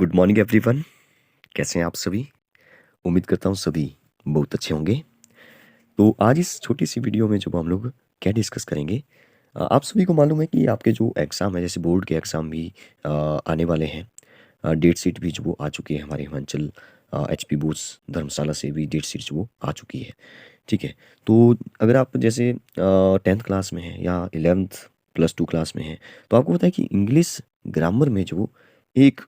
Good morning everyone. कैसे हैं आप सभी? उम्मीद करता हूँ सभी बहुत अच्छे होंगे। तो आज इस छोटी सी वीडियो में जो हम लोग क्या डिस्कस करेंगे, आप सभी को मालूम है कि आपके जो एग्ज़ाम है, जैसे बोर्ड के एग्ज़ाम भी आने वाले हैं। डेट शीट भी जो वो आ चुकी है हमारे हिमाचल एचपी बोस धर्मशाला से भी डेट शीट जो वो आ चुकी है। ठीक है। तो अगर आप जैसे 10th क्लास में हैं या 11th +2 क्लास में हैं, तो आपको पता है कि इंग्लिश ग्रामर में जो एक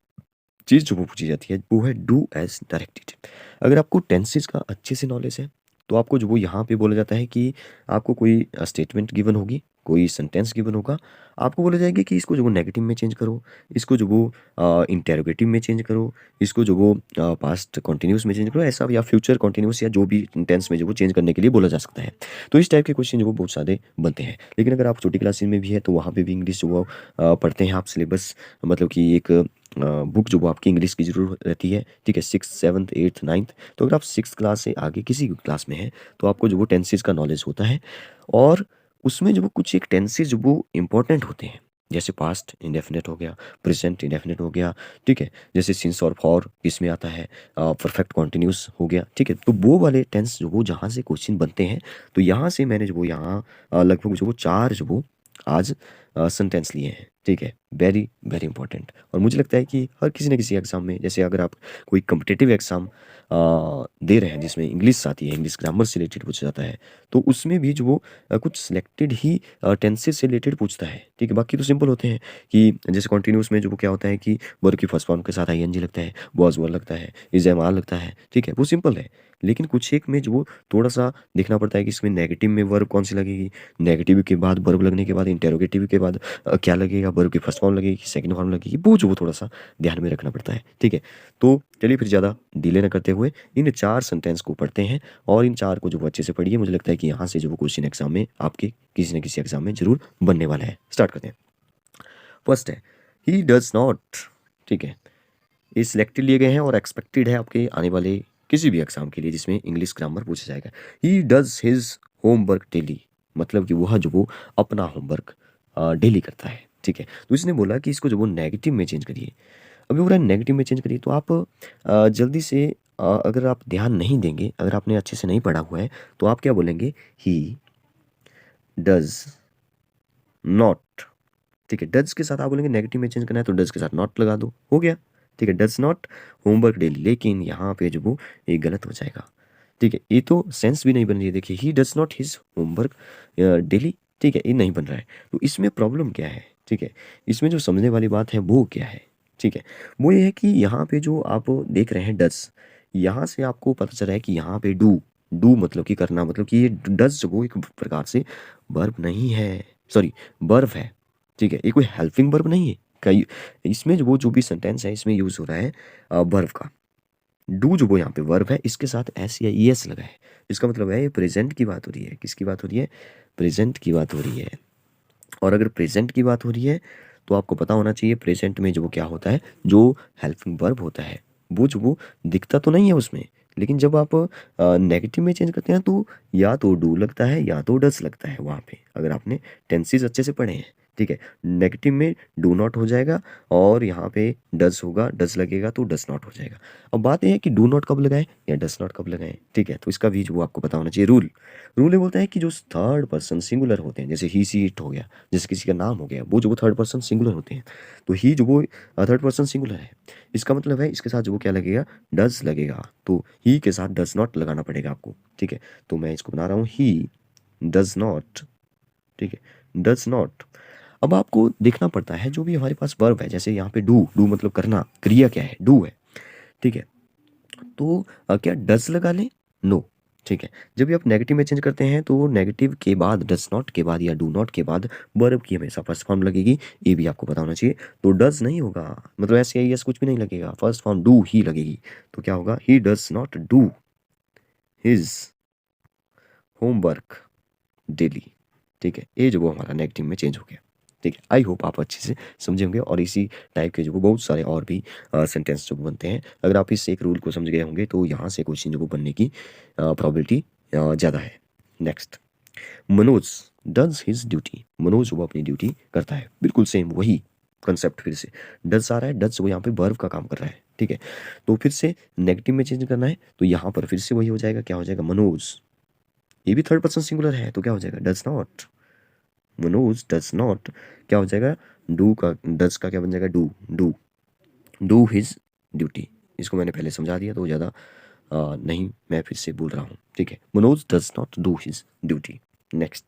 चीज़ जो वो पूछी जाती है वो है डू एज़ डायरेक्टेड। अगर आपको टेंसेस का अच्छे से नॉलेज है, तो आपको जो वो यहाँ पे बोला जाता है कि आपको कोई स्टेटमेंट गिवन होगी, कोई सेंटेंस गिवन होगा, आपको बोला जाएगा कि इसको जो वो नेगेटिव में चेंज करो, इसको जो वो इंटेरोगेटिव में चेंज करो, इसको जो वो पास्ट कंटिन्यूअस में चेंज करो, ऐसा या फ्यूचर कंटिन्यूअस या जो भी टेंस में जो वो चेंज करने के लिए बोला जा सकता है। तो इस टाइप के क्वेश्चन जो वो बहुत सारे बनते हैं। लेकिन अगर आप छोटी क्लासेस में भी है तो वहाँ पे भी इंग्लिश जो वो पढ़ते हैं आप सिलेबस, मतलब कि एक बुक जो वो आपकी इंग्लिश की ज़रूरत रहती है। ठीक है, 6th 7th 8th 9th। तो अगर आप 6th क्लास से आगे किसी भी क्लास में हैं, तो आपको जो वो टेंसेस का नॉलेज होता है। और उसमें जो वो कुछ एक टेंसेस जो वो इंपॉर्टेंट होते हैं, जैसे पास्ट इंडेफिनिट हो गया, प्रेजेंट इंडेफिनिट हो गया। ठीक है, जैसे सिंस और फॉर इसमें आता है, परफेक्ट कॉन्टिन्यूस हो गया। ठीक है, तो वो वाले टेंस जो वो जहाँ से क्वेश्चन बनते हैं, तो यहाँ से मैंने जो वो यहाँ लगभग जो वो 4 जो वो आज सेंटेंस लिए हैं। ठीक है, वेरी वेरी इंपॉर्टेंट। और मुझे लगता है कि हर किसी न किसी एग्ज़ाम में, जैसे अगर आप कोई कम्पिटिटिव एग्ज़ाम दे रहे हैं जिसमें इंग्लिश आती है, इंग्लिश ग्रामर से रिलेटेड पूछा जाता है, तो उसमें भी जो वो कुछ सिलेक्टेड ही टेंसेस से रिलेटेड पूछता है। ठीक है, बाकी तो सिंपल होते हैं कि जैसे कॉन्टिन्यूस में जो वो क्या होता है कि वर्ब की फर्स्ट फॉर्म के साथ आईएनजी लगता है, वाज वर लगता है, इज एम आर लगता है। ठीक है, वो सिंपल है। लेकिन कुछ एक में जो वो थोड़ा-सा देखना पड़ता है कि इसमें नेगेटिव में वर्ब कौन-सी लगेगी, नेगेटिव के बाद वर्ब लगने के बाद इंटेरोगेटिव के बाद क्या लगेगा, वर्ब की फर्स्ट फॉर्म लगेगी, सेकंड फॉर्म लगेगी, वो जो वो थोड़ा-सा ध्यान में रखना पड़ता है। ठीक है, तो चलिए फिर ज़्यादा डिले ना करते हुए इन 4 सेंटेंस को पढ़ते हैं और इन 4 को जो वो अच्छे से पढ़िए। मुझे लगता है कि यहाँ से जो वो क्वेश्चन एग्ज़ाम में आपके किसी न किसी एग्ज़ाम में ज़रूर बनने वाला है। स्टार्ट करते हैं। फर्स्ट है, ही डज़ नॉट। ठीक है, ये सिलेक्टेड लिए गए हैं और एक्सपेक्टेड है आपके आने वाले किसी भी एग्जाम के लिए जिसमें इंग्लिश ग्रामर पूछा जाएगा। He does his homework daily, मतलब कि वह जो वो अपना होमवर्क डेली करता है। ठीक है, तो इसने बोला कि इसको जो वो नेगेटिव में चेंज करिए। अभी बोला नेगेटिव में चेंज करिए, तो आप जल्दी से अगर आप ध्यान नहीं देंगे, अगर आपने अच्छे से नहीं पढ़ा हुआ है, तो आप क्या बोलेंगे, ही डज नॉट। ठीक है, डज के साथ आप बोलेंगे नेगेटिव में चेंज करना है तो डज के साथ नॉट लगा दो, हो गया। ठीक है, डज नॉट होमवर्क डेली, लेकिन यहाँ पे जो वो ये गलत हो जाएगा। ठीक है, ये तो सेंस भी नहीं बन रही है। देखिए, he does not his homework daily. ठीक है, ये नहीं बन रहा है। तो इसमें प्रॉब्लम क्या है? ठीक है, इसमें जो समझने वाली बात है वो क्या है? ठीक है, वो ये है कि यहाँ पे जो आप देख रहे हैं डज, यहाँ से आपको पता चला है कि यहाँ पे डू, डू मतलब कि करना, मतलब कि ये डज वो एक प्रकार से वर्ब नहीं है, सॉरी वर्ब है। ठीक है, ये कोई हेल्पिंग वर्ब नहीं है। कई इसमें जो वो जो भी सेंटेंस है इसमें यूज हो रहा है वर्ब का। डू जो वो यहाँ पे वर्ब है, इसके साथ एस या ई एस लगा है। इसका मतलब है ये प्रेजेंट की बात हो रही है। किसकी बात हो रही है? प्रेजेंट की बात हो रही है। और अगर प्रेजेंट की बात हो रही है तो आपको पता होना चाहिए प्रेजेंट में जो वो क्या होता है, जो हेल्पिंग वर्ब होता है वो जो वो दिखता तो नहीं है उसमें। लेकिन जब आप नेगेटिव में चेंज करते हैं तो या तो डू लगता है या तो डस लगता है वहाँ पे, अगर आपने टेंसेस अच्छे से पढ़े हैं। ठीक है, नेगेटिव में डू नॉट हो जाएगा और यहाँ पे डस होगा, डस लगेगा तो डस नॉट हो जाएगा। अब बात यह है कि डू नॉट कब लगाएं या डस नॉट कब लगाएं। ठीक है, तो इसका भी जो वो आपको पता होना चाहिए। रूल, रूल ये बोलता है कि जो थर्ड पर्सन सिंगुलर होते हैं, जैसे ही सी इट हो गया, जैसे किसी का नाम हो गया, वो जो वो थर्ड पर्सन सिंगुलर होते हैं, तो ही जो वो थर्ड पर्सन सिंगुलर है, इसका मतलब है इसके साथ जो वो क्या लगेगा, डज लगेगा। तो ही के साथ डज नॉट लगाना पड़ेगा आपको। ठीक है, तो मैं इसको बना रहा हूँ ही डज नॉट। ठीक है, डज नॉट। अब आपको देखना पड़ता है जो भी हमारे पास वर्ब है, जैसे यहाँ पे डू, डू मतलब करना, क्रिया क्या है, डू है। ठीक है, तो क्या डज लगा लें? नो। ठीक है, जब भी आप नेगेटिव में चेंज करते हैं तो नेगेटिव के बाद डज नॉट के बाद या डू नॉट के बाद वर्ब की हमेशा फर्स्ट फॉर्म लगेगी। ये भी आपको पता होना चाहिए। तो डज नहीं होगा, मतलब ऐसे यस कुछ भी नहीं लगेगा, फर्स्ट फॉर्म डू ही लगेगी। तो क्या होगा, he does not do his homework daily. ठीक है, ये जो वो हमारा नेगेटिव में चेंज हो गया। ठीक है, आई होप आप अच्छे से समझे होंगे। और इसी टाइप के जो वो बहुत सारे और भी सेंटेंस जो बनते हैं, अगर आप इस एक रूल को समझ गए होंगे तो यहाँ से क्वेश्चन जो वो बनने की प्रोबेबिलिटी ज़्यादा है। Next, Manoj does his duty. Manoj वो अपनी ड्यूटी करता है, बिल्कुल सेम वही कंसेप्ट फिर से डज आ रहा है, डज वो यहाँ पे वर्ब का काम कर रहा है, ठीक है। तो फिर से नेगेटिव में चेंज करना है, तो यहाँ पर फिर से वही हो जाएगा, क्या हो जाएगा, मनोज। ये भी थर्ड पर्सन सिंगुलर है, तो क्या हो जाएगा, does not. Manoj does not, क्या हो जाएगा, डू का, डज का क्या बन जाएगा, do, do, do his duty. इसको मैंने पहले समझा दिया तो ज़्यादा नहीं मैं फिर से बोल रहा हूँ, ठीक है। Manoj does not do his duty. Next,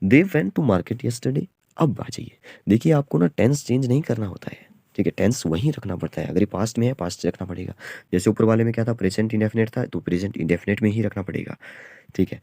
they went to market yesterday. अब आ जाइए, देखिए आपको ना टेंस चेंज नहीं करना होता है, ठीक है, टेंस वहीं रखना पड़ता है। अगर ये पास्ट में है, पास्ट रखना पड़ेगा। जैसे ऊपर वाले में क्या था, प्रेजेंट इंडेफिनेट था, तो प्रेजेंट इंडेफिनेट में ही रखना पड़ेगा, ठीक है।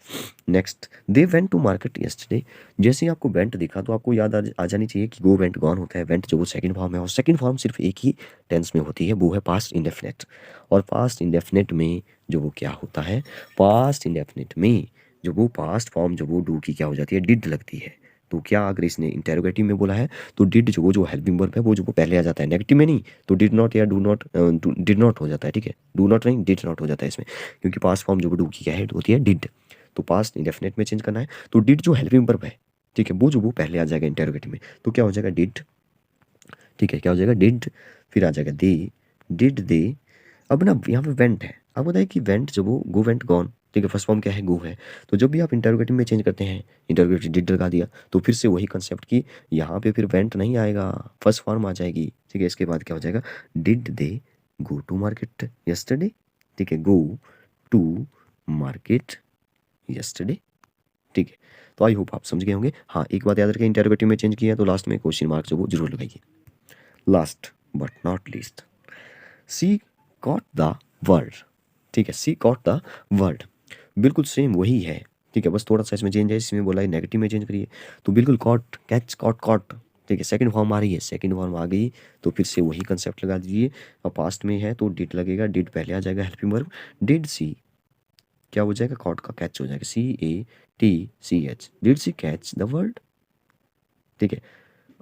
Next, they went to market yesterday. जैसे ही आपको वेंट दिखा तो आपको याद आ जानी चाहिए कि गो वेंट गॉन होता है। वेंट जो वो सेकंड फॉर्म है, और सेकंड फॉर्म सिर्फ एक ही टेंस में होती है, वो है पास्ट इंडेफिनेट। और पास्ट इंडेफिनेट में जो वो क्या होता है, पास्ट इंडेफिनेट में जो वो पास्ट फॉर्म जो वो डू की क्या हो जाती है, डिड लगती है। तो क्या अगर इसने इंटेरोगेटिव में बोला है तो डिड जो हेल्पिंग वर्ब है वो जो वो पहले आ जाता है, नेगेटिव में नहीं। तो डिड नॉट या डू नॉट, डिड नॉट हो जाता है, ठीक है, डू नॉट नहीं, डिड नॉट हो जाता है इसमें, क्योंकि पास्ट फॉर्म जो वो डू की क्या है होती है, डिड। तो पास्ट इंडेफिनेट में चेंज करना है, तो डिड जो हेल्पिंग वर्ब है, ठीक है, वो जो वो पहले आ जाएगा इंटेरोगेटिव में, तो क्या हो जाएगा, डिड, ठीक है, क्या हो जाएगा, डिड, फिर आ जाएगा दे, डिड दे। अब ना यहाँ पे वेंट है, अब बताइए कि वेंट जो वो गो वेंट गॉन, ठीक है, फर्स्ट फॉर्म क्या है, गो है। तो जब भी आप इंटरोगेटिव में चेंज करते हैं, इंटरोगेटिव डिड लगा दिया, तो फिर से वही कंसेप्ट की यहाँ पे फिर वेंट नहीं आएगा, फर्स्ट फॉर्म आ जाएगी, ठीक है। इसके बाद क्या हो जाएगा, did they go to market yesterday, ठीक है, गो टू मार्केट यस्टरडे, ठीक है। तो आई होप आप समझ गए होंगे। हाँ, एक बात याद रखें, इंटरोगेटिव में चेंज किया तो लास्ट में क्वेश्चन मार्क जो वो जरूर लगाइए। Last but not least, C caught the word, ठीक है, सी कॉट द वर्ड, बिल्कुल सेम वही है, ठीक है, बस थोड़ा सा इसमें चेंज है, इसमें बोला है नेगेटिव में चेंज करिए, तो बिल्कुल कॉट, कैच, कॉट, कॉट, ठीक है, सेकंड फॉर्म आ रही है, सेकंड फॉर्म आ गई तो फिर से वही कंसेप्ट लगा दीजिए। अब पास्ट में है तो डिड लगेगा, डिड पहले आ जाएगा हेल्पिंग वर्ब, डिड सी, क्या हो जाएगा, कॉट का कैच हो जाएगा, CATCH, did C catch the word, ठीक है।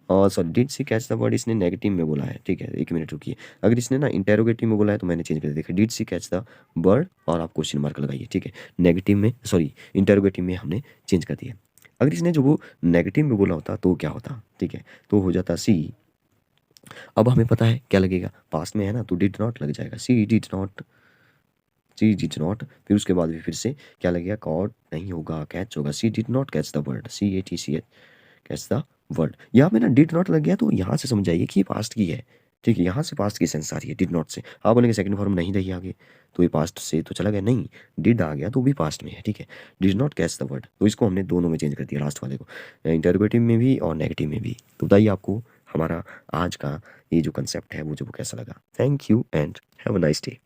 और sorry, did C catch the word इसने नेगेटिव में बोला है, ठीक है, एक मिनट रुकिए। अगर इसने ना इंटेरोगेटिव में बोला है तो मैंने चेंज कर दिया, देखिए, did C catch the word और आप क्वेश्चन मार्क लगाइए, ठीक है। नेगेटिव में, सॉरी, इंटेरोगेटिव में हमने चेंज कर दिया। अगर इसने जो वो नेगेटिव में बोला होता तो क्या होता, ठीक है, तो हो जाता सी। अब हमें पता है क्या लगेगा, पास्ट में है ना, तो डिड नॉट लग जाएगा, see did not, see did not, फिर उसके बाद भी फिर से क्या लगेगा, कॉट नहीं होगा, कैच होगा, see did not catch the word, CATCH, catch the word. यहाँ पे ना डिड नॉट लग गया तो यहाँ से समझ जाइए कि ये पास्ट की है, ठीक है, यहाँ से पास्ट की सेंस आ रही है डिड नॉट से। आप बोलेंगे सेकंड फॉर्म नहीं रही आगे, तो ये पास्ट से तो चला गया, नहीं, डिड आ गया तो भी पास्ट में है, ठीक है, did not catch the word, तो इसको हमने दोनों में चेंज कर दिया, लास्ट वाले को, इंटरोगेटिव में भी और नेगेटिव में भी। तो बताइए आपको हमारा आज का ये जो कंसेप्ट है वो जो कैसा लगा। Thank you and have a nice day.